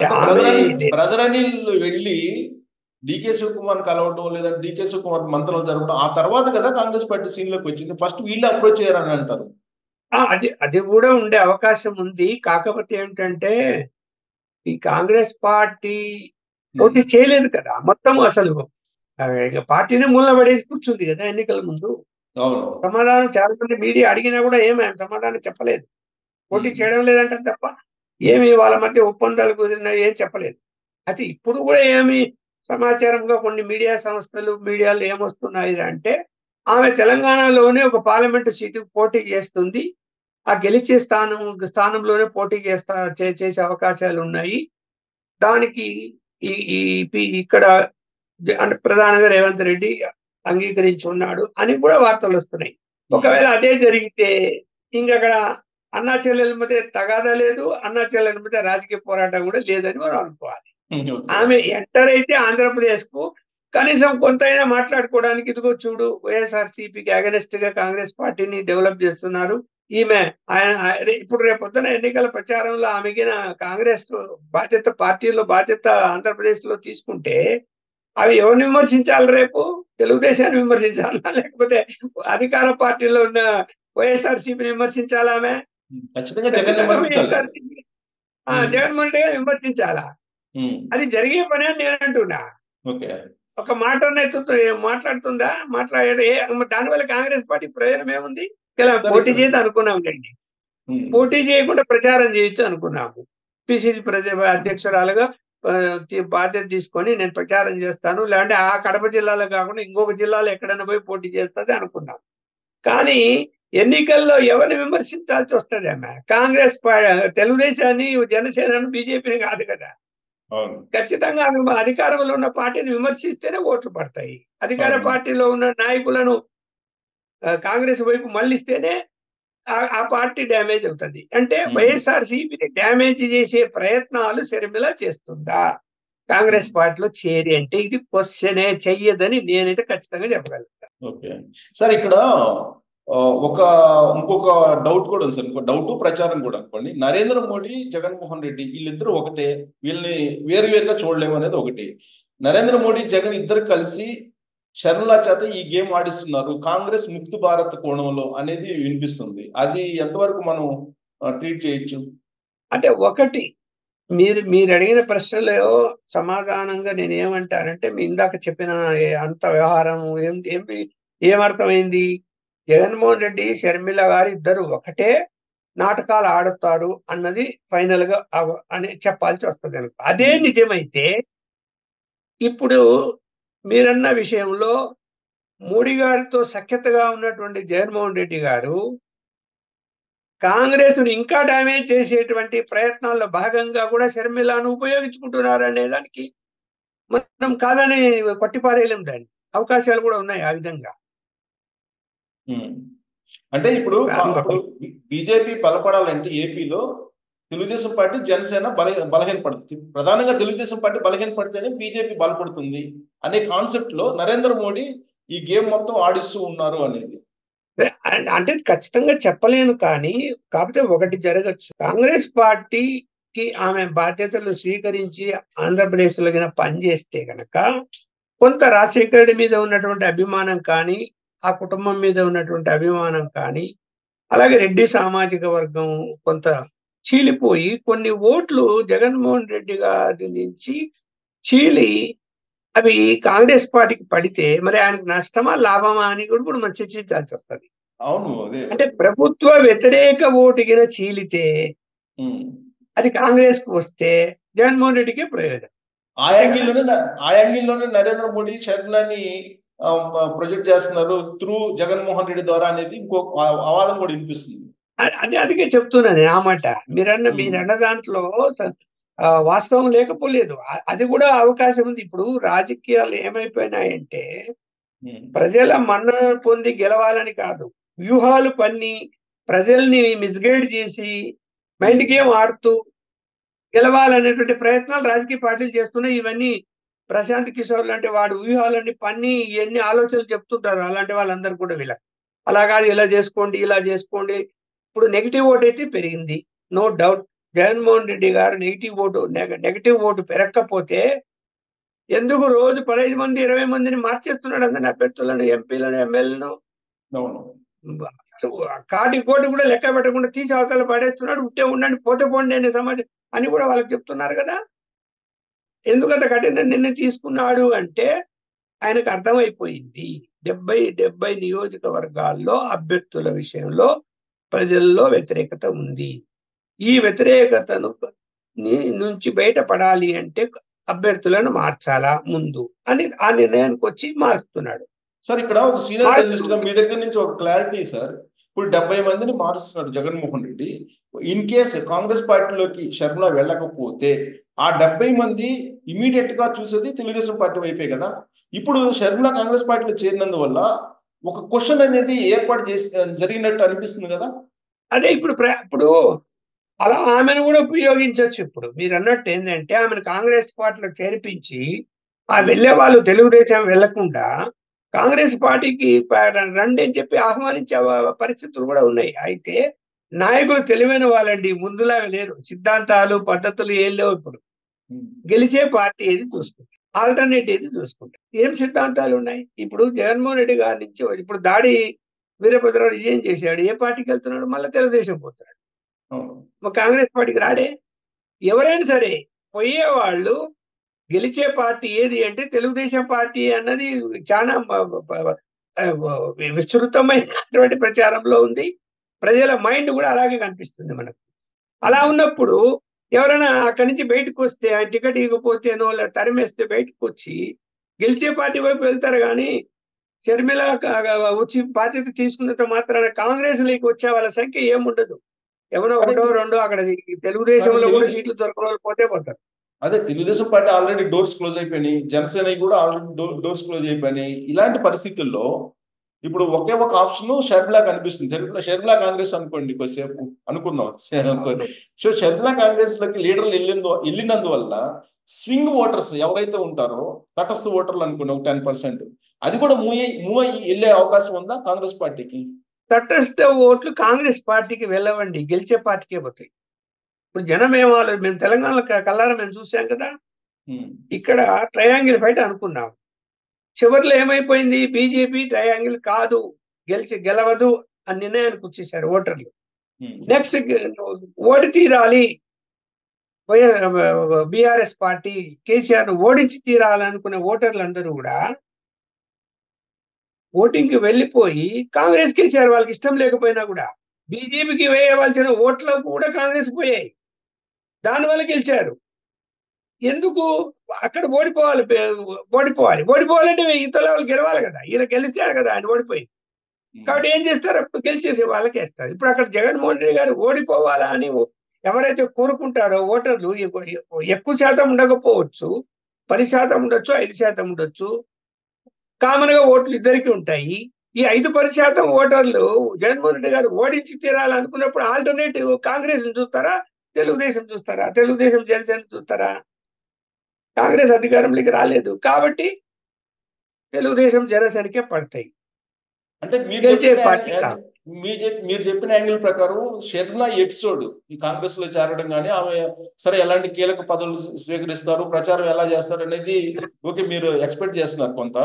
అంటే ఆమె బ్రదర్ అనిల్ వెళ్ళి డికే శివకుమార్ కలవటం లేదా డికే శివకుమార్ మంత్రాలు జరపడం ఆ తర్వాత కదా కాంగ్రెస్ పార్టీ సీన్ లోకి వచ్చింది. ఫస్ట్ వీళ్ళు అప్రోచ్ చేయారని అంటారు. అది అది కూడా ఉండే అవకాశం ఉంది. కాకపోతే ఏమిటంటే ఈ కాంగ్రెస్ పార్టీ పోటీ చేయలేదు కదా మొత్తం. అసలు పార్టీని మూల పడేసి కూర్చుంది కదా ఎన్నికల ముందు. అవును. సమాధానం చాలా మంది మీడియా అడిగినా కూడా ఏమి సమాధానం చెప్పలేదు. పోటీ చేయడం లేదంటే తప్ప ఏమి వాళ్ళ మధ్య ఒప్పందాలు కుదిరినా ఏం చెప్పలేదు. అది ఇప్పుడు కూడా ఏమి సమాచారంగా కొన్ని మీడియా సంస్థలు మీడియాలో ఏమొస్తున్నాయి అంటే ఆమె తెలంగాణలోనే ఒక పార్లమెంటు సీటుకు పోటీ చేస్తుంది. ఆ గెలిచే స్థానంలోనే పోటీ చేసే అవకాశాలు ఉన్నాయి. దానికి ఇక్కడ అంటే ప్రధానంగా రేవంత్ రెడ్డి అంగీకరించి ఉన్నాడు అని కూడా వార్తలు వస్తున్నాయి. ఒకవేళ అదే జరిగితే ఇంకక్కడ అన్నా చెల్లెల మధ్య తగాదా లేదు, అన్నా చెల్లెల మధ్య రాజకీయ పోరాటం కూడా లేదని మనం అనుకోవాలి. ఆమె ఎంటర్ అయితే ఆంధ్రప్రదేశ్ కు కనీసం కొంతైనా మాట్లాడుకోవడానికి ఇదిగో చూడు వైఎస్ఆర్సీపీకి అగెనిస్ట్ గా కాంగ్రెస్ పార్టీని డెవలప్ చేస్తున్నారు. ఈమె ఇప్పుడు రేపొద్దున ఎన్నికల ప్రచారంలో ఆమెకిన కాంగ్రెస్ బాధ్యత పార్టీలో బాధ్యత ఆంధ్రప్రదేశ్ లో తీసుకుంటే అవి ఎవరిని విమర్శించాలి? రేపు తెలుగుదేశాన్ని విమర్శించాలా, లేకపోతే అధికార పార్టీలో ఉన్న వైఎస్ఆర్సీపీని విమర్శించాలా? ఆమె ఖచ్చితంగా వైఎస్ఆర్సీపీ జగన్మోహన్ రెడ్డి విమర్శించాలా? అది జరిగే పని అని నేను అంటున్నా. ఒక మాట మాట్లాడుతుందా? దానివల్ల కాంగ్రెస్ పార్టీ ప్రయోజనం ఏముంది? పోటీ చేయదు అనుకున్నాం లేండి, పోటీ చేయకుండా ప్రచారం చేయొచ్చు అనుకున్నాము. పిసిసి అధ్యక్షురాలుగా బాధ్యత తీసుకొని నేను ప్రచారం చేస్తాను, లేదంటే ఆ కడప జిల్లాలో కాకుండా ఇంకొక జిల్లాలో ఎక్కడైనా పోయి పోటీ చేస్తుంది అనుకున్నాం. కానీ ఎన్నికల్లో ఎవరిని విమర్శించాల్సి వస్తుంది? ఆమె కాంగ్రెస్ తెలుగుదేశాన్ని, జనసేనను, బీజేపీని కాదు కదా. ఖచ్చితంగా అధికారంలో ఉన్న పార్టీని విమర్శిస్తేనే ఓట్లు పడతాయి. అధికార పార్టీలో ఉన్న నాయకులను కాంగ్రెస్ వైపు మళ్ళిస్తేనే ఆ పార్టీ డ్యామేజ్ అవుతుంది. అంటే వైఎస్ఆర్సీపీని డ్యామేజ్ చేసే ప్రయత్నాలు షర్మిల చేస్తుందా కాంగ్రెస్ పార్టీలో చేరి అంటే? ఇది క్వశ్చనే, చెయ్యదని నేనైతే ఖచ్చితంగా చెప్పగలుగుతాను. ఓకే సార్, ఇక్కడ ఇంకొక డౌట్ కూడా ఉంది సార్. ఇంకో డౌట్ ప్రచారం కూడా అనుకోండి. నరేంద్ర మోడీ, జగన్మోహన్ రెడ్డి వీళ్ళిద్దరూ ఒకటే, వీళ్ళని వేరువేరుగా చూడలేము అనేది ఒకటి. నరేంద్ర మోడీ, జగన్ ఇద్దరు కలిసి షర్మిల చేత ఈ గేమ్ ఆడిస్తున్నారు కాంగ్రెస్ ముక్తి భారత్ కోణంలో అనేది వినిపిస్తుంది. అది ఎంతవరకు మనం ట్రీట్ చేయొచ్చు? అంటే ఒకటి మీరు అడిగిన ప్రశ్నలో సమాధానంగా నేను ఏమంటానంటే, మీ ఇందాక చెప్పిన అంత వ్యవహారం ఏమర్థమైంది? జగన్మోహన్ రెడ్డి, షర్మిల గారు ఇద్దరు ఒకటే నాటకాలు ఆడుతారు అన్నది ఫైనల్ గా అని చెప్పాల్సి వస్తుంది. అదే నిజమైతే ఇప్పుడు మీరన్న విషయంలో మోడీ గారితో సఖ్యతగా ఉన్నటువంటి జగన్మోహన్ రెడ్డి గారు కాంగ్రెస్ ను ఇంకా డ్యామేజ్ చేసేటువంటి ప్రయత్నాల్లో భాగంగా కూడా షర్మిలను ఉపయోగించుకుంటున్నారు అనే దానికి మనం కాదని కొట్టిపారేయలేం. దాన్ని అవకాశాలు కూడా ఉన్నాయి ఆ విధంగా. అంటే ఇప్పుడు బీజేపీ బలపడాలంటే ఏపీలో తెలుగుదేశం పార్టీ, జనసేన బలహీనపడుతుంది. ప్రధానంగా తెలుగుదేశం పార్టీ బలహీనపడితేనే బీజేపీ బలపడుతుంది అనే కాన్సెప్ట్ లో నరేంద్ర మోడీ ఈ గేమ్ మొత్తం ఆడిస్తూ ఉన్నారు అనేది. అంటే ఖచ్చితంగా చెప్పలేను, కానీ కాకపోతే ఒకటి జరగచ్చు. కాంగ్రెస్ పార్టీకి ఆమె బాధ్యతలు స్వీకరించి ఆంధ్రప్రదేశ్ లో పనిచేస్తే గనక కొంత రాజశేఖర రెడ్డి మీద ఉన్నటువంటి అభిమానం కానీ, ఆ కుటుంబం మీద ఉన్నటువంటి అభిమానం కానీ, అలాగే రెడ్డి సామాజిక వర్గం కొంత చీలిపోయి కొన్ని ఓట్లు జగన్మోహన్ రెడ్డి గారి నుంచి చీలి అవి కాంగ్రెస్ పార్టీకి పడితే మరి ఆయనకు నష్టమా లాభమా అని కూడా ఇప్పుడు మనం చర్చించాల్సి వస్తుంది. అవును, అంటే ప్రభుత్వ వ్యతిరేక ఓటుగిన చీలితే అది కాంగ్రెస్ కు వస్తే జగన్మోహన్ రెడ్డికి ప్రయోజనం. ఆ యాంగిల్లోనే నరేంద్ర మోడీ షర్మిలని ప్రొజెక్ట్ చేస్తున్నారు త్రూ జగన్మోహన్ రెడ్డి ద్వారా అనేది ఇంకో అవాదం కూడా వినిపిస్తుంది. అందుకే చెప్తున్నాను ఆ మాట. మీరన్న దాంట్లో వాస్తవం లేకపోలేదు, అది కూడా అవకాశం ఉంది. ఇప్పుడు రాజకీయాలు ఏమైపోయినాయంటే ప్రజల మన్నన పొంది గెలవాలని కాదు, వ్యూహాలు పన్ని ప్రజల్ని మిస్గైడ్ చేసి మైండ్ గేమ్ ఆడుతూ గెలవాలనేటువంటి ప్రయత్నాలు రాజకీయ పార్టీలు చేస్తున్నాయి. ఇవన్నీ ప్రశాంత్ కిషోర్ లాంటి వాడు వ్యూహాలన్నీ పన్ని ఇవన్నీ ఆలోచనలు చెప్తుంటారు అలాంటి వాళ్ళందరూ కూడా. అలా కాదు, ఇలా చేసుకోండి, ఇలా చేసుకోండి. ఇప్పుడు నెగిటివ్ ఓట్ అయితే పెరిగింది, నో డౌట్. జగన్మోహన్ రెడ్డి గారు నెగిటివ్ ఓటు పెరగకపోతే ఎందుకు రోజు 15 మంది 20 మందిని మార్చేస్తున్నాడు అందరిని, అభ్యర్థులను, ఎంపీలను, ఎమ్మెల్యేలను. కాటి కోటి కూడా లెక్క పెట్టకుండా తీసి అవతల పడేస్తున్నాడు. ఉంటే ఉండండి, పోతే పోండి అనే సమాజం అని కూడా వాళ్ళకి చెప్తున్నారు కదా. ఎందుకంత కఠిన నిర్ణయం తీసుకున్నాడు అంటే ఆయనకు అర్థమైపోయింది 70 నియోజకవర్గాల్లో అభ్యర్థుల విషయంలో ప్రజల్లో వ్యతిరేకత ఉంది. ఈ వ్యతిరేకతను నుంచి బయటపడాలి అంటే అభ్యర్థులను మార్చాలా ముందు అని ఆ నిర్ణయానికి వచ్చి మారుస్తున్నాడు. సార్ ఇక్కడ ఒక సీనియర్ జర్నలిస్ట్ గా మీ దగ్గర నుంచి ఒక క్లారిటీ సార్. ఇప్పుడు 70 మందిని మారుస్తున్నాడు జగన్మోహన్ రెడ్డి. ఇన్ కేస్ కాంగ్రెస్ పార్టీలోకి షర్మిల వెళ్ళకపోతే ఆ 70 మంది ఇమీడియట్ గా చూసేది తెలుగుదేశం పార్టీ వైపే కదా. ఇప్పుడు షర్మిల కాంగ్రెస్ పార్టీలో చేరినందువల్ల ఒక క్వశ్చన్ అనేది ఏర్పాటు చేసి జరిగినట్టు అనిపిస్తుంది కదా. అదే ఇప్పుడు అలా ఆమెను కూడా ఉపయోగించవచ్చు. ఇప్పుడు మీరు అన్నట్టు ఏంటంటే ఆమెను కాంగ్రెస్ పార్టీలో చేర్పించి ఆ వెళ్లే వాళ్ళు తెలుగుదేశం వెళ్లకుండా కాంగ్రెస్ పార్టీకి రండి అని చెప్పి ఆహ్వానించే పరిస్థితులు కూడా ఉన్నాయి. అయితే నాయకులు తెలివైన వాళ్ళండి, ముందులాగా లేరు. సిద్ధాంతాలు పద్ధతులు ఏం లేవు. ఇప్పుడు గెలిచే పార్టీ ఏది చూసుకుంటారు, ఆల్టర్నేట్ ఏది చూసుకుంటారు. ఏం సిద్ధాంతాలు ఉన్నాయి? ఇప్పుడు జగన్మోహన్ రెడ్డి గారి నుంచి ఇప్పుడు దాడి వీరభద్రరావు రిజైన్ చేశాడు, ఏ పార్టీకి వెళ్తున్నాడు? మళ్ళీ తెలుగుదేశం పోతున్నాడు. కాంగ్రెస్ పార్టీకి రాడే. ఎవరైనా సరే పోయేవాళ్ళు గెలిచే పార్టీ ఏది అంటే తెలుగుదేశం పార్టీ అన్నది చాలా విస్తృతమైనటువంటి ప్రచారంలో ఉంది. ప్రజల మైండ్ కూడా అలాగే కనిపిస్తుంది మనకు. అలా ఉన్నప్పుడు ఎవరైనా అక్కడి నుంచి బయటకు వస్తే, ఆ టికెట్ ఇవ్వకపోతేనో లేదా తరిమేస్తే బయటకు వచ్చి గెలిచే పార్టీ వైపు వెళ్తారు. కానీ షర్మిల వచ్చి బాధ్యత తీసుకున్నంత మాత్రాన కాంగ్రెస్ లోకి వచ్చే వాళ్ళ సంఖ్య ఏముండదు. ఎవరో ఒకటో రెండో అక్కడ తెలుగుదేశంలో కూడా సీట్లు దొరకని వాళ్ళు పోతే పోతారు. అదే Telugu Desam party already doors close అయిపోయినాయి, జనసేన కూడా ఆల్రెడీ డోర్స్ క్లోజ్ అయిపోయినాయి. ఇలాంటి పరిస్థితుల్లో ఇప్పుడు ఒకే ఒక ఆప్షన్ షర్మిల కనిపిస్తుంది. షర్మిల కాంగ్రెస్ అనుకోండి, కొద్దిసేపు అనుకుందాం. సో షర్మిల కాంగ్రెస్ లోకి లీడర్లు వెళ్ళినందువల్ల స్వింగ్ ఓటర్స్ ఎవరైతే ఉంటారో, తటస్థ ఓటర్లు అనుకోండి ఒక 10%, అది కూడా మూవ్ అయ్యి వెళ్ళే అవకాశం ఉందా కాంగ్రెస్ పార్టీకి? తటస్థ ఓట్లు కాంగ్రెస్ పార్టీకి వెళ్ళవండి, గెలిచే పార్టీకే పోతాయి. ఇప్పుడు జనం ఏమాలో మేము తెలంగాణలో కల్లారా మేము చూసాం కదా. ఇక్కడ ట్రయాంగిల్ ఫైట్ అనుకున్నాం, చివరిలో ఏమైపోయింది? బీజేపీ ట్రయాంగిల్ కాదు, గెలవదు అని నిర్ణయానికి వచ్చేసారు ఓటర్లు. నెక్స్ట్ ఓడి తీరాలి, బీఆర్ఎస్ పార్టీ కేసీఆర్ ఓడించి తీరాలనుకునే ఓటర్లందరూ కూడా ఓటింగ్ కి వెళ్ళిపోయి కాంగ్రెస్ కేసీఆర్ వాళ్ళకి ఇష్టం లేకపోయినా కూడా బీజేపీకి వేయవలసిన ఓట్లు కూడా కాంగ్రెస్ పోయాయి. దానివల్ల గెలిచారు. ఎందుకు? అక్కడ ఓడిపోవాలంటే ఇతర వాళ్ళు గెలవాలి కదా. ఈయన గెలిచారు కదా, ఆయన ఓడిపోయి. కాబట్టి ఏం చేస్తారు? అప్పుడు గెలిచేసి వాళ్ళకి వేస్తారు. ఇప్పుడు అక్కడ జగన్మోహన్ రెడ్డి గారు ఓడిపోవాలా అని ఎవరైతే కోరుకుంటారో ఓటర్లు, ఎక్కువ శాతం ఉండకపోవచ్చు, 10% ఉండొచ్చు, 5% ఉండొచ్చు. కామన్ గా ఓట్లు ఇద్దరికి ఉంటాయి. ఈ 5-10% ఓటర్లు జగన్మోహన్ రెడ్డి గారు ఓడించి తీరాలనుకున్నప్పుడు ఆల్టర్నేటివ్ కాంగ్రెస్ చూస్తారా, తెలుగుదేశం చూస్తారా? తెలుగుదేశం, జనసేన చూస్తారా? కాంగ్రెస్ అధికారంలోకి రాలేదు కాబట్టి తెలుగుదేశం, జనసేనకే పడతాయి. అంటే మీరు చెప్పిన యాంగిల్ ప్రకారం షర్మిల ఎపిసోడ్ ఈ కాంగ్రెస్ లో చేరడం కానీ, ఆమె సరే ఎలాంటి కీలక పదవులు స్వీకరిస్తారు, ప్రచారం ఎలా చేస్తారు అనేది ఓకే మీరు ఎక్స్పెక్ట్ చేస్తున్నారు కొంత.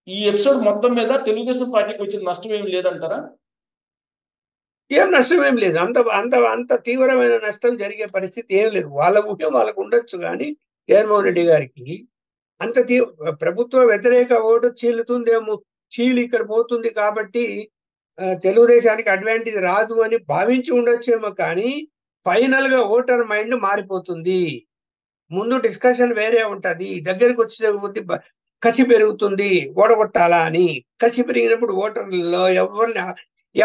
ఈ ఎపిసోడ్ మొత్తం మీద తెలుగుదేశం పార్టీకి వచ్చిన నష్టం ఏమి లేదంటారా? ఏం నష్టం ఏం లేదు. అంత తీవ్రమైన నష్టం జరిగే పరిస్థితి ఏం లేదు. వాళ్ళ ఊహ్యం వాళ్ళకు ఉండొచ్చు, కానీ జగన్మోహన్ రెడ్డి గారికి అంత ప్రభుత్వ వ్యతిరేక ఓటు చీలుతుందేమో, చీలు ఇక్కడ పోతుంది కాబట్టి తెలుగుదేశానికి అడ్వాంటేజ్ రాదు అని భావించి ఉండొచ్చేమో. కానీ ఫైనల్ గా ఓటర్ మైండ్ మారిపోతుంది. ముందు డిస్కషన్ వేరే ఉంటది, దగ్గరికి వచ్చే కసి పెరుగుతుంది, ఓడగొట్టాలా అని. కసి పెరిగినప్పుడు ఓటర్లలో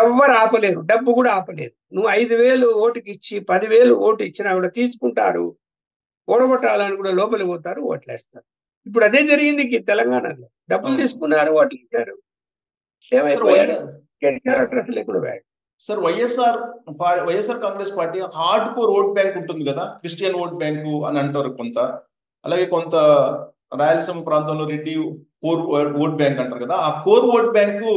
ఎవరు ఆపలేరు, డబ్బు కూడా ఆపలేరు. నువ్వు 5,000 ఓటుకి ఇచ్చి 10,000 ఓటు ఇచ్చినా కూడా తీసుకుంటారు, ఓడగొట్టాలని కూడా లోపలికి పోతారు, ఓట్లేస్తారు. ఇప్పుడు అదే జరిగింది తెలంగాణలో. డబ్బులు తీసుకున్నారు, ఓట్లు ఇచ్చారు, ఏమైపోయారు? Sir YSR Congress party hard core vote bank ఉంటుంది కదా, క్రిస్టియన్ ఓట్ బ్యాంకు అని అంటారు కొంత. అలాగే కొంత రాయలసీమ ప్రాంతంలో రెడ్డి కోర్ ఓట్ బ్యాంక్ అంటారు కదా. ఆ కోర్ ఓట్ బ్యాంకు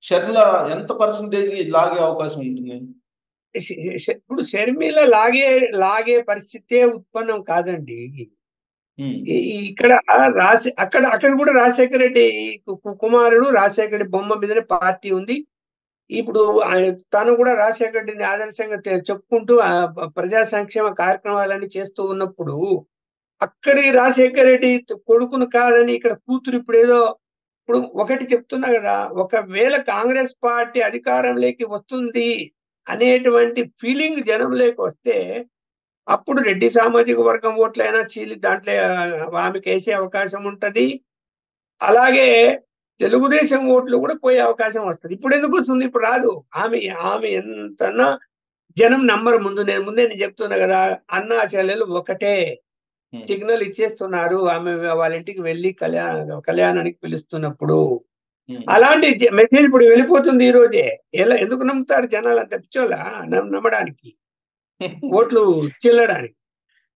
షర్మిల ఎంత పర్సంటేజ్ లాగే అవకాశం ఉంటుంది? ఇప్పుడు షర్మిల లాగే పరిస్థితే ఉత్పన్నం కాదండి. ఇక్కడ అక్కడ కూడా రాజశేఖర రెడ్డి కుమారుడు రాజశేఖర రెడ్డి బొమ్మ మీదనే పార్టీ ఉంది. ఇప్పుడు తను కూడా రాజశేఖర రెడ్డిని ఆదర్శంగా చెప్పుకుంటూ ప్రజా సంక్షేమ కార్యక్రమాలన్నీ చేస్తూ ఉన్నప్పుడు అక్కడి రాజశేఖర రెడ్డి కొడుకును కాదని ఇక్కడ కూతురు ఇప్పుడు ఒకటి చెప్తున్నా కదా, ఒకవేళ కాంగ్రెస్ పార్టీ అధికారంలోకి వస్తుంది అనేటువంటి ఫీలింగ్ జనంలోకి వస్తే అప్పుడు రెడ్డి సామాజిక వర్గం ఓట్లైనా చీలి దాంట్లో ఆమెకు వేసే అవకాశం ఉంటది. అలాగే తెలుగుదేశం ఓట్లు కూడా పోయే అవకాశం వస్తుంది. ఇప్పుడు ఎందుకు వస్తుంది? ఇప్పుడు రాదు. ఆమె ఎంతన్నా జనం నంబర్ ముందే నేను చెప్తున్నా కదా, అన్నా చెల్లెలు ఒకటే సిగ్నల్ ఇచ్చేస్తున్నారు. ఆమె వాళ్ళ ఇంటికి వెళ్ళి కళ్యాణానికి పిలుస్తున్నప్పుడు అలాంటి మెసేజ్ ఇప్పుడు వెళ్ళిపోతుంది ఈ రోజే. ఎందుకు నమ్ముతారు జనాలు అంత పిచ్చోళ్ళ నమ్మడానికి, ఓట్లు చెల్లడానికి?